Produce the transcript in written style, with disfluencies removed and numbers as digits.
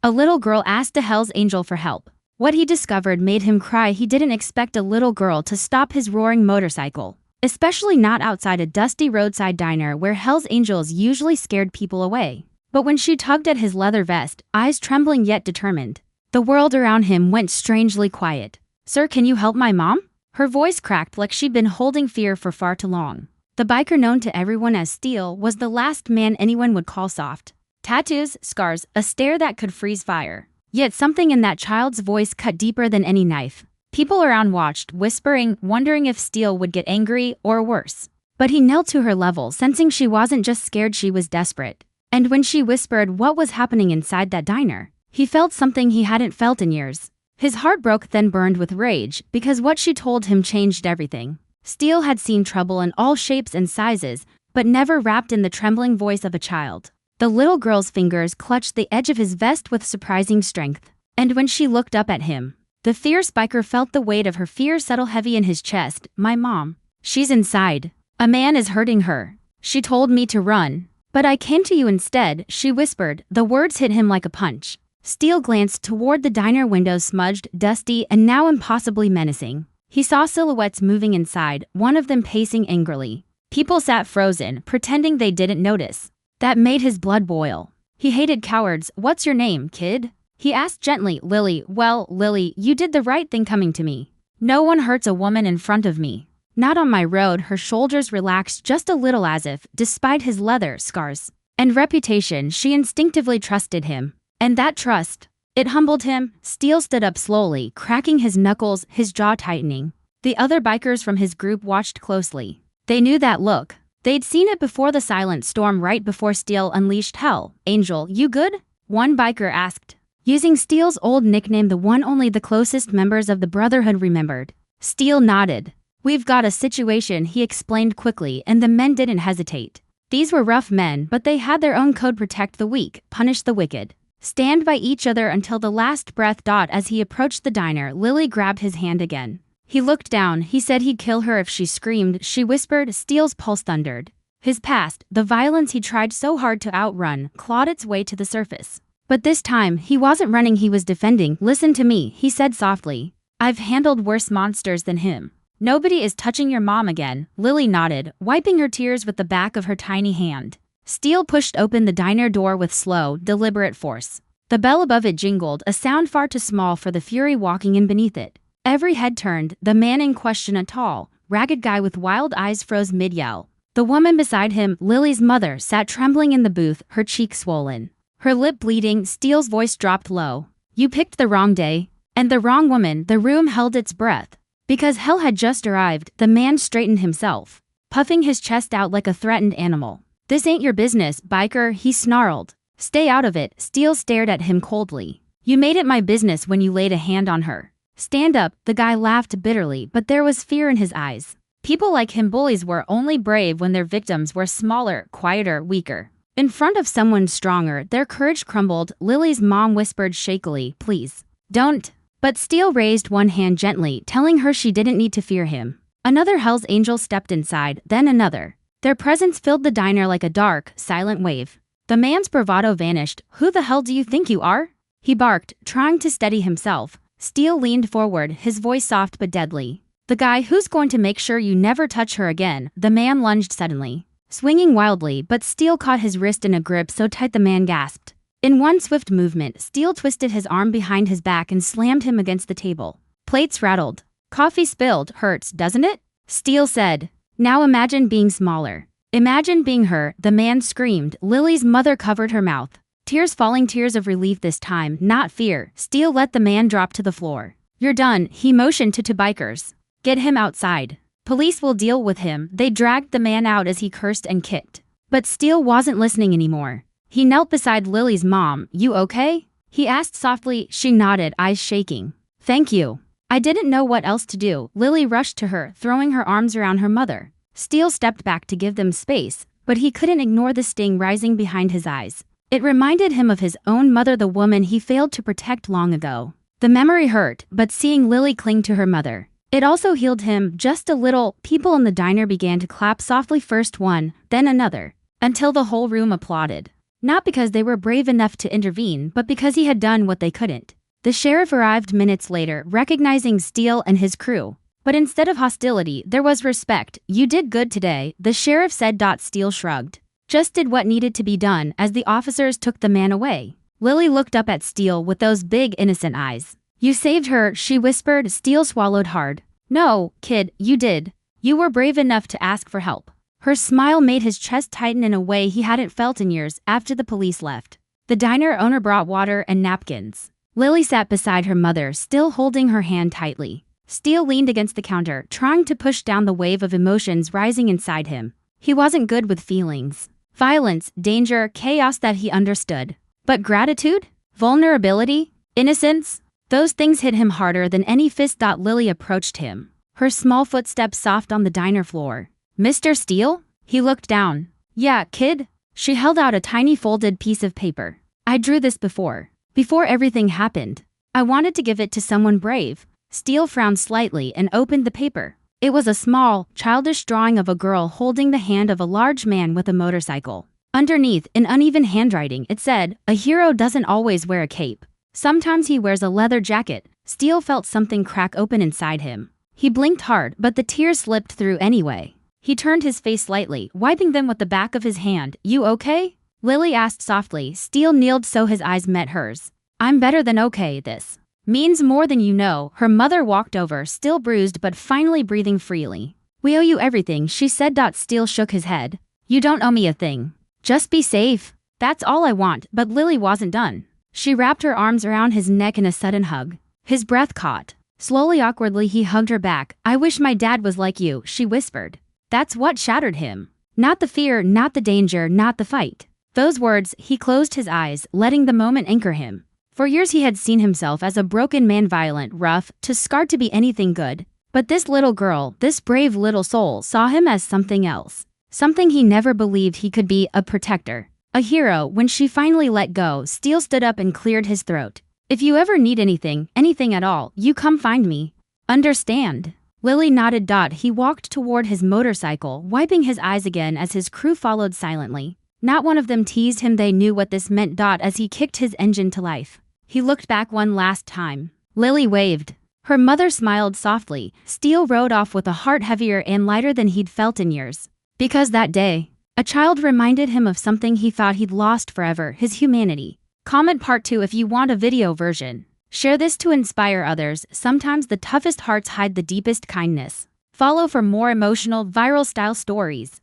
A little girl asked a Hell's Angel for help. What he discovered made him cry. He didn't expect a little girl to stop his roaring motorcycle, especially not outside a dusty roadside diner where Hell's Angels usually scared people away. But when she tugged at his leather vest, eyes trembling yet determined, the world around him went strangely quiet. "Sir, can you help my mom?" Her voice cracked like she'd been holding fear for far too long. The biker known to everyone as Steel was the last man anyone would call soft. Tattoos, scars, a stare that could freeze fire. Yet something in that child's voice cut deeper than any knife. People around watched, whispering, wondering if Steel would get angry or worse. But he knelt to her level, sensing she wasn't just scared, she was desperate. And when she whispered what was happening inside that diner, he felt something he hadn't felt in years. His heart broke, then burned with rage, because what she told him changed everything. Steel had seen trouble in all shapes and sizes, but never wrapped in the trembling voice of a child. The little girl's fingers clutched the edge of his vest with surprising strength. And when she looked up at him, the fierce biker felt the weight of her fear settle heavy in his chest. "My mom. She's inside. A man is hurting her. She told me to run. But I came to you instead," she whispered. The words hit him like a punch. Steel glanced toward the diner windows, smudged, dusty, and now impossibly menacing. He saw silhouettes moving inside, one of them pacing angrily. People sat frozen, pretending they didn't notice. That made his blood boil. He hated cowards. "What's your name, kid?" he asked gently. "Lily." "Well, Lily, you did the right thing coming to me. No one hurts a woman in front of me. Not on my road." Her shoulders relaxed just a little, as if, despite his leather scars and reputation, she instinctively trusted him. And that trust, it humbled him. Steel stood up slowly, cracking his knuckles, his jaw tightening. The other bikers from his group watched closely. They knew that look. They'd seen it before, the silent storm right before Steel unleashed hell. "Angel, you good?" one biker asked, using Steel's old nickname, the one only the closest members of the Brotherhood remembered. Steel nodded. "We've got a situation," he explained quickly, and the men didn't hesitate. These were rough men, but they had their own code: protect the weak, punish the wicked, stand by each other until the last breath. As he approached the diner, Lily grabbed his hand again. He looked down. "He said he'd kill her if she screamed," she whispered. Steel's pulse thundered. His past, the violence he tried so hard to outrun, clawed its way to the surface. But this time, he wasn't running, he was defending. "Listen to me," he said softly. "I've handled worse monsters than him. Nobody is touching your mom again." Lily nodded, wiping her tears with the back of her tiny hand. Steel pushed open the diner door with slow, deliberate force. The bell above it jingled, a sound far too small for the fury walking in beneath it. Every head turned. The man in question, a tall, ragged guy with wild eyes, froze mid-yell. The woman beside him, Lily's mother, sat trembling in the booth, her cheek swollen, her lip bleeding. Steel's voice dropped low. "You picked the wrong day. And the wrong woman." The room held its breath. Because hell had just arrived, the man straightened himself, puffing his chest out like a threatened animal. "This ain't your business, biker," he snarled. "Stay out of it." Steel stared at him coldly. "You made it my business when you laid a hand on her. Stand up." The guy laughed bitterly, but there was fear in his eyes. People like him, bullies, were only brave when their victims were smaller, quieter, weaker. In front of someone stronger, their courage crumbled. Lily's mom whispered shakily, "Please, don't." But Steel raised one hand gently, telling her she didn't need to fear him. Another Hell's Angel stepped inside, then another. Their presence filled the diner like a dark, silent wave. The man's bravado vanished. "Who the hell do you think you are?" he barked, trying to steady himself. Steel leaned forward, his voice soft but deadly. "The guy who's going to make sure you never touch her again." The man lunged suddenly, swinging wildly, but Steel caught his wrist in a grip so tight the man gasped. In one swift movement, Steel twisted his arm behind his back and slammed him against the table. Plates rattled. "Coffee spilled. Hurts, doesn't it?" Steel said. "Now imagine being smaller. Imagine being her." The man screamed. Lily's mother covered her mouth. Tears falling, tears of relief this time, not fear. Steel let the man drop to the floor. "You're done," he motioned to two bikers. "Get him outside. Police will deal with him." They dragged the man out as he cursed and kicked. But Steel wasn't listening anymore. He knelt beside Lily's mom. "You okay?" he asked softly. She nodded, eyes shaking. "Thank you. I didn't know what else to do." Lily rushed to her, throwing her arms around her mother. Steel stepped back to give them space, but he couldn't ignore the sting rising behind his eyes. It reminded him of his own mother, the woman he failed to protect long ago. The memory hurt, but seeing Lily cling to her mother, it also healed him just a little. People in the diner began to clap softly, first one, then another, until the whole room applauded. Not because they were brave enough to intervene, but because he had done what they couldn't. The sheriff arrived minutes later, recognizing Steele and his crew. But instead of hostility, there was respect. "You did good today," the sheriff said. Steele shrugged. "Just did what needed to be done," as the officers took the man away. Lily looked up at Steele with those big innocent eyes. "You saved her," she whispered. Steele swallowed hard. "No, kid, you did. You were brave enough to ask for help." Her smile made his chest tighten in a way he hadn't felt in years. After the police left, the diner owner brought water and napkins. Lily sat beside her mother, still holding her hand tightly. Steele leaned against the counter, trying to push down the wave of emotions rising inside him. He wasn't good with feelings. Violence, danger, chaos that he understood. But gratitude? Vulnerability? Innocence? Those things hit him harder than any fist. Lily approached him, her small footsteps soft on the diner floor. "Mr. Steele?" He looked down. "Yeah, kid?" She held out a tiny folded piece of paper. "I drew this before everything happened. I wanted to give it to someone brave." Steele frowned slightly and opened the paper. It was a small, childish drawing of a girl holding the hand of a large man with a motorcycle. Underneath, in uneven handwriting, it said, "A hero doesn't always wear a cape. Sometimes he wears a leather jacket." Steele felt something crack open inside him. He blinked hard, but the tears slipped through anyway. He turned his face slightly, wiping them with the back of his hand. "You okay?" Lily asked softly. Steele kneeled so his eyes met hers. "I'm better than okay. This means more than you know." Her mother walked over, still bruised but finally breathing freely. "We owe you everything," she said. Steele shook his head. "You don't owe me a thing. Just be safe. That's all I want." But Lily wasn't done. She wrapped her arms around his neck in a sudden hug. His breath caught. Slowly, awkwardly, he hugged her back. "I wish my dad was like you," she whispered. That's what shattered him. Not the fear, not the danger, not the fight. Those words, he closed his eyes, letting the moment anchor him. For years he had seen himself as a broken man, violent, rough, too scarred to be anything good. But this little girl, this brave little soul, saw him as something else. Something he never believed he could be, a protector. A hero. When she finally let go, Steele stood up and cleared his throat. "If you ever need anything at all, you come find me. Understand?" Lily nodded. He walked toward his motorcycle, wiping his eyes again as his crew followed silently. Not one of them teased him. They knew what this meant. As he kicked his engine to life, he looked back one last time. Lily waved. Her mother smiled softly. Steele rode off with a heart heavier and lighter than he'd felt in years. Because that day, a child reminded him of something he thought he'd lost forever, his humanity. Comment part 2 if you want a video version. Share this to inspire others. Sometimes the toughest hearts hide the deepest kindness. Follow for more emotional, viral style stories.